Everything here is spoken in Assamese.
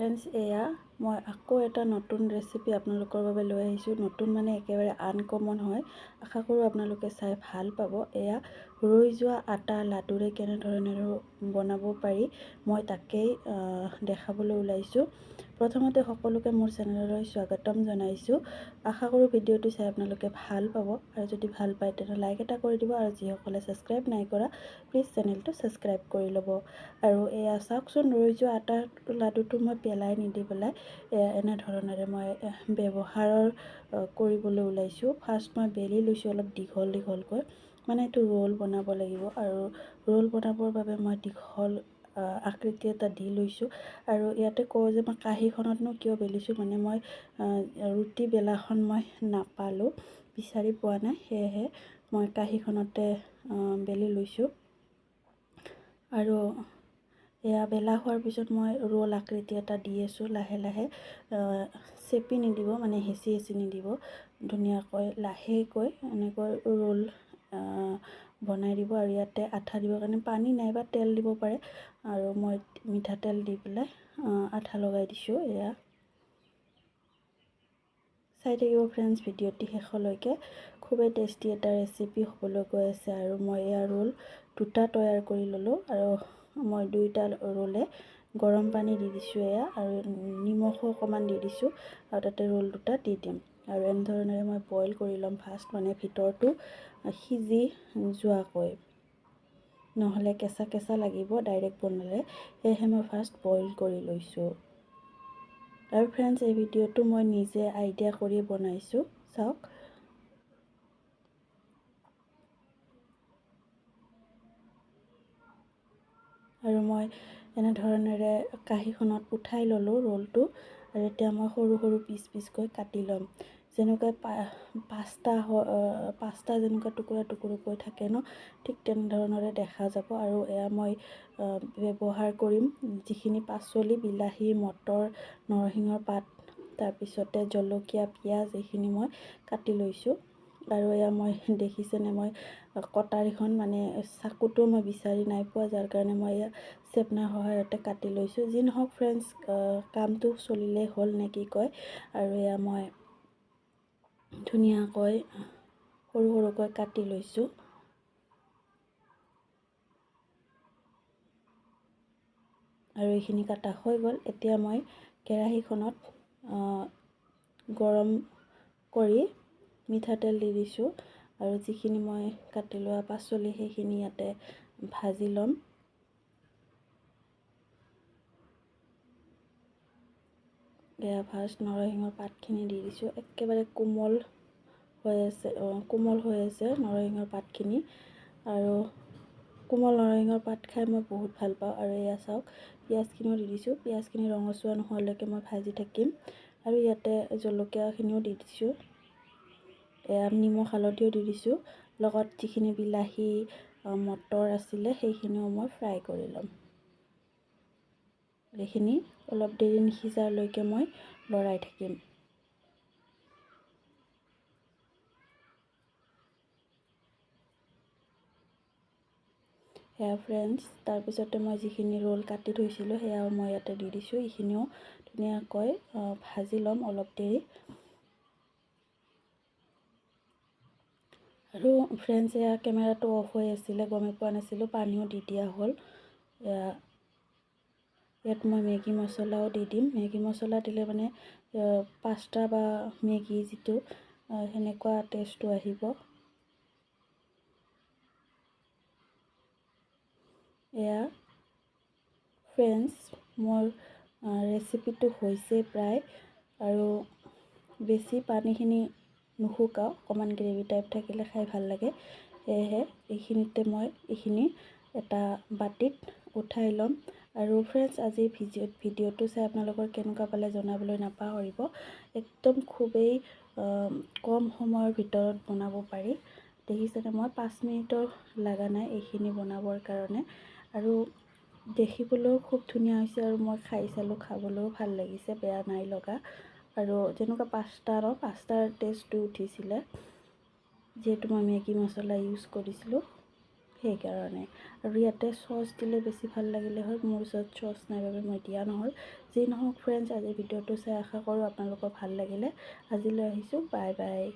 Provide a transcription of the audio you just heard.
ফ্ৰেণ্ডছ, এয়া মই আকৌ এটা নতুন ৰেচিপি আপোনালোকৰ বাবে লৈ আহিছোঁ। নতুন মানে একেবাৰে আনকমন হয়। আশা কৰোঁ আপোনালোকে চাই ভাল পাব। এয়া ৰৈ যোৱা আটা লাডুৰে কেনেধৰণে বনাব পাৰি মই তাকেই দেখাবলৈ ওলাইছোঁ। প্ৰথমতে সকলোকে মোৰ চেনেললৈ স্বাগতম জনাইছোঁ। আশা কৰোঁ ভিডিঅ'টো চাই আপোনালোকে ভাল পাব, আৰু যদি ভাল পায় তেনেহ'লে লাইক এটা কৰি দিব, আৰু যিসকলে ছাবস্ক্ৰাইব নাই কৰা প্লিজ চেনেলটো ছাবস্ক্ৰাইব কৰি ল'ব। আৰু এয়া চাওকচোন, ৰৈ যোৱা আটাৰ লাডুটো মই পেলাই নিদি পেলাই এনেধৰণেৰে মই ব্যৱহাৰৰ কৰিবলৈ ওলাইছোঁ। ফাৰ্ষ্ট মই বেলি লৈছোঁ অলপ দীঘল দীঘলকৈ, মানে এইটো ৰোল বনাব লাগিব, আৰু ৰোল বনাবৰ বাবে মই দীঘল আকৃতি এটা দি লৈছোঁ। আৰু ইয়াতে কওঁ যে মই কাঁহীখনতনো কিয় বেলিছোঁ, মানে মই ৰুটি বেলাখন মই নাপালোঁ, বিচাৰি পোৱা নাই, সেয়েহে মই কাঁহীখনতে বেলি লৈছোঁ। আৰু এয়া বেলা হোৱাৰ পিছত মই ৰোল আকৃতি এটা দি আছোঁ। লাহে লাহে চেপি নিদিব, মানে হেঁচি হেঁচি নিদিব, ধুনীয়াকৈ লাহেকৈ এনেকৈ ৰোল বনাই দিব। আৰু ইয়াতে আঠা দিবৰ কাৰণে পানী নাইবা তেল দিব পাৰে, আৰু মই মিঠাতেল দি পেলাই আঠা লগাই দিছোঁ। এয়া চাই থাকিব ফ্ৰেণ্ডছ ভিডিঅ'টি শেষলৈকে। খুবেই টেষ্টি এটা ৰেচিপি হ'বলৈ গৈ আছে। আৰু মই এয়া ৰোল দুটা তৈয়াৰ কৰি ল'লোঁ, আৰু মই দুইটা ৰোলে গৰম পানী দি দিছোঁ এয়া, আৰু নিমখো অকণমান দি দিছোঁ, আৰু তাতে ৰোল দুটা দি দিম। আৰু এনেধৰণেৰে মই বইল কৰি ল'ম ফাৰ্ষ্ট, মানে ভিতৰটো সিজি যোৱাকৈ, নহ'লে কেঁচা কেঁচা লাগিব ডাইৰেক্ট বনালে, সেয়েহে মই ফাৰ্ষ্ট বইল কৰি লৈছোঁ। আৰু ফ্ৰেণ্ডছ, এই ভিডিঅ'টো মই নিজে আইডিয়া কৰি বনাইছোঁ, চাওক। আৰু মই এনেধৰণেৰে কাঁহীখনত উঠাই ল'লোঁ ৰোলটো, আৰু এতিয়া মই সৰু সৰু পিচ পিচকৈ কাটি ল'ম। যেনেকৈ পাস্তা যেনেকুৱা টুকুৰা টুকুৰকৈ থাকে ন, ঠিক তেনেধৰণৰে দেখা যাব। আৰু এয়া মই ব্যৱহাৰ কৰিম যিখিনি পাচলি, বিলাহী, মটৰ, নৰসিংহৰ পাত, তাৰপিছতে জলকীয়া, পিঁয়াজ, এইখিনি মই কাটি লৈছোঁ। আৰু এয়া মই দেখিছেনে, মই কটাৰীখন মানে চাকুটো মই বিচাৰি নাই পোৱা, যাৰ কাৰণে মই এয়া চেপনাৰ সহায়তে কাটি লৈছোঁ। যি নহওক ফ্ৰেণ্ডছ, কামটো চলিলেই হ'ল নে কি কয়। আৰু এয়া মই ধুনীয়াকৈ সৰু সৰুকৈ কাটি লৈছোঁ। আৰু এইখিনি কাটা হৈ গ'ল। এতিয়া মই কেৰাহীখনত গৰম কৰি মিঠাতেল দি দিছোঁ, আৰু যিখিনি মই কাটি লোৱা পাচলি সেইখিনি ইয়াতে ভাজি ল'ম। এয়া ফাৰ্ষ্ট নৰসিংহৰ পাতখিনি দি দিছোঁ, একেবাৰে কোমল হৈ আছে নৰসিংহৰ পাতখিনি, আৰু কোমল নৰসিংহৰ পাত খাই মই বহুত ভাল পাওঁ। আৰু এয়া চাওক, পিঁয়াজখিনিও দি দিছোঁ, পিঁয়াজখিনি ৰঙচুৱা নোহোৱালৈকে মই ভাজি থাকিম। আৰু ইয়াতে জলকীয়াখিনিও দি দিছোঁ, এয়া নিমখ হালধিও দি দিছোঁ, লগত যিখিনি বিলাহী, মটৰ আছিলে সেইখিনিও মই ফ্ৰাই কৰি ল'ম। এইখিনি অলপ দেৰি নিসিজালৈকে মই লৰাই থাকিম। সেয়া ফ্ৰেণ্ডছ, তাৰপিছতে মই যিখিনি ৰোল কাটি থৈছিলোঁ সেয়াও মই ইয়াতে দি দিছোঁ। এইখিনিও ধুনীয়াকৈ ভাজি ল'ম অলপ দেৰি। আৰু ফ্ৰেণ্ডছ, এয়া কেমেৰাটো অফ হৈ আছিলে, গমেই পোৱা নাছিলোঁ, পানীও দি দিয়া হ'ল। ইয়াত মই মেগী মছলাও দি দিম। মেগী মছলা দিলে মানে পাস্তা বা মেগী যিটো সেনেকুৱা টেষ্টটো আহিব। এয়া ফ্ৰেণ্ডছ, মোৰ ৰেচিপিটো হৈছে প্ৰায়, আৰু বেছি পানীখিনি নুশুকাওঁ, অকণমান গ্ৰেভি টাইপ থাকিলে খাই ভাল লাগে। সেয়েহে এইখিনি এটা বাটিত উঠাই ল'ম। আৰু ফ্ৰেণ্ডছ, আজি ভিডিঅ'টো চাই আপোনালোকৰ কেনেকুৱা পালে জনাবলৈ নাপাহৰিব। একদম খুবেই কম সময়ৰ ভিতৰত বনাব পাৰি। দেখিছেনে, মই 5 মিনিটৰ লগা নাই এইখিনি বনাবৰ কাৰণে, আৰু দেখিবলৈও খুব ধুনীয়া হৈছে। আৰু মই খাই চালোঁ, খাবলৈও ভাল লাগিছে, বেয়া নাই লগা। আৰু যেনেকুৱা পাস্তাৰ টেষ্টটো উঠিছিলে, যিহেতু মই মেগী মছলা ইউজ কৰিছিলোঁ, সেইকাৰণে। আৰু ইয়াতে চচ দিলে বেছি ভাল লাগিলে হয়, মোৰ ওচৰত চচ নাই বাবে মই দিয়া নহ'ল। যি নহওক ফ্ৰেণ্ডছ, আজি ভিডিঅ'টো চাই আশা কৰোঁ আপোনালোকৰ ভাল লাগিলে। আজিলৈ আহিছোঁ, বাই বাই।